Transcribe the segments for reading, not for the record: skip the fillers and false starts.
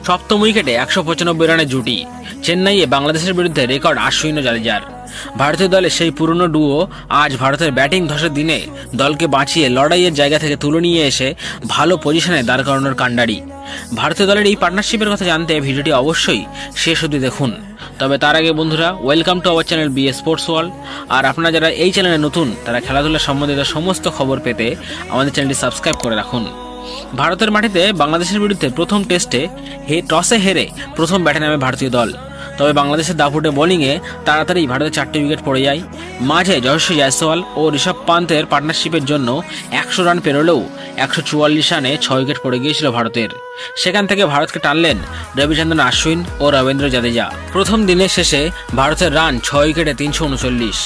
সপ্তম উইকেটে 195 রানের জুটি। চেন্নাইয়ে বাংলাদেশের বিরুদ্ধে রেকর্ড আশ্বিন ও জাদেজার। ভারতীয় দলের সেই পুরনো ডুও আজ ভারতের ব্যাটিং ধসের দিনে দলকে বাঁচিয়ে লড়াইয়ের জায়গা থেকে তুলে নিয়ে এসে ভালো পজিশনে দাঁড় করানোর কাণ্ডারি। ভারতীয় দলের এই পার্টনারশিপের কথা জানতে ভিডিওটি অবশ্যই শেষ অবধি দেখুন। তবে তার আগে বন্ধুরা, welcome to our channel BA sports world. আর আপনারা যারা এই চ্যানেলে নতুন, তারা খেলাধুলা সম্বন্ধিত সমস্ত খবর পেতে আমাদের চ্যানেলটি সাবস্ক্রাইব করে রাখুন। ভারতের মাটিতে বাংলাদেশের বিরুদ্ধে প্রথম টেস্টে টসে হেরে প্রথম ব্যাটে নামে ভারতীয় দল। তবে বাংলাদেশের দাপুটে বোলিংয়ে তাড়াতাড়ি ভারতের 4টে উইকেট পড়ে যায়। মাঝে যশস্বী জয়সওয়াল ও ঋষভ পান্তের পার্টনারশিপের জন্য 100 রান পেরোলেও 144 রানে 6 উইকেট পড়ে গিয়েছিল ভারতের। সেখান থেকে ভারতকে টানলেন রবিচন্দ্রন অশ্বিন ও রবীন্দ্র জাদেজা। প্রথম দিনের শেষে ভারতের রান 6 উইকেটে 339।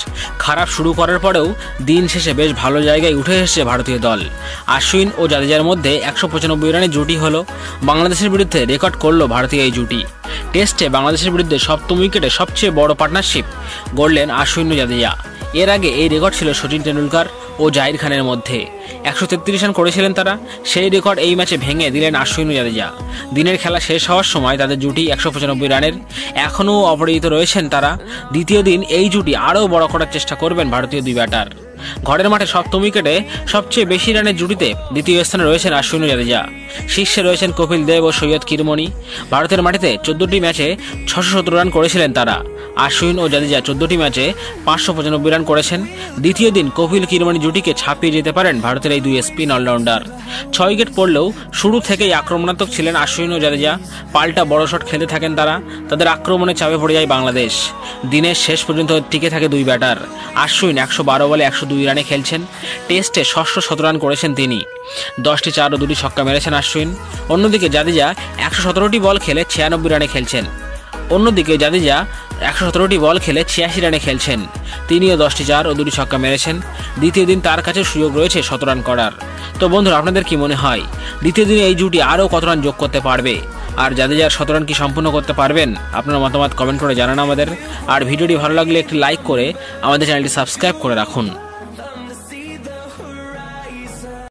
খারাপ শুরু করার পরেও দিন শেষে বেশ ভালো জায়গায় উঠে এসেছে ভারতীয় দল। অশ্বিন ও জাদেজার মধ্যে 195 রানের জুটি হলো। বাংলাদেশের বিরুদ্ধে রেকর্ড করল ভারতীয় এই জুটি। টেস্টে বাংলাদেশের বিরুদ্ধে সপ্তম উইকেটে সবচেয়ে বড় পার্টনারশিপ গড়লেন অশ্বিন ও জাদেজা। এর আগে এই রেকর্ড ছিল সচিন টেন্ডুলকার ও জাহির খানের মধ্যে। 133 রান করেছিলেন তারা। সেই রেকর্ড এই ম্যাচে ভেঙে দিলেন অশ্বিন ও জাদেজা। দিনের খেলা শেষ হওয়ার সময় তাদের জুটি 195 রানের। এখনও অপরাজিত রয়েছেন তারা। দ্বিতীয় দিন এই জুটি আরও বড় করার চেষ্টা করবেন ভারতীয় দুই ব্যাটার। ঘরের মাঠে সপ্তম উইকেটে সবচেয়ে বেশি রানের জুটিতে দ্বিতীয় স্থানে রয়েছেন অশ্বিন ও জাদেজা। শীর্ষে রয়েছেন কপিল দেব ও সৈয়দ কিরমনি। ভারতের মাটিতে 14টি ম্যাচে 617 রান করেছিলেন তারা। অশ্বিন ও জাদেজা 14টি ম্যাচে 595 রান করেছেন। দ্বিতীয় দিন কপিল কিরমনি জুটিকে ছাপিয়ে যেতে পারেন ভারতের এই দুই স্পিন অলরাউন্ডার। 6 উইকেট পড়লেও শুরু থেকেই আক্রমণাত্মক ছিলেন অশ্বিন ও জাদেজা। পাল্টা বড় শট খেলতে থাকেন তারা। তাদের আক্রমণে চাপে পড়ে যায় বাংলাদেশ। দিনের শেষ পর্যন্ত টিকে থাকে দুই ব্যাটার। অশ্বিন 112 বলে 102 রানে খেলছেন। টেস্টে 617 রান করেছেন তিনি। 10টি 4 ও 2টি ছক্কা মেরেছেন অশ্বিন। অন্যদিকে জাদেজা 117টি বল খেলে 96 রানে খেলছেন। 86 রানে খেলছেন। তিনিও 10টি 4 ও 2টি ছক্কা মেরেছেন। দ্বিতীয় দিন তার কাছে সুযোগ রয়েছে 17 রান করার। তো বন্ধুরা, আপনাদের কি মনে হয় দ্বিতীয় দিনে এই জুটি আরও কত রান যোগ করতে পারবে? আর জাদেজার 17 রান কি সম্পূর্ণ করতে পারবেন? আপনার মতামত কমেন্ট করে জানান আমাদের। আর ভিডিওটি ভালো লাগলে একটি লাইক করে আমাদের চ্যানেলটি সাবস্ক্রাইব করে রাখুন।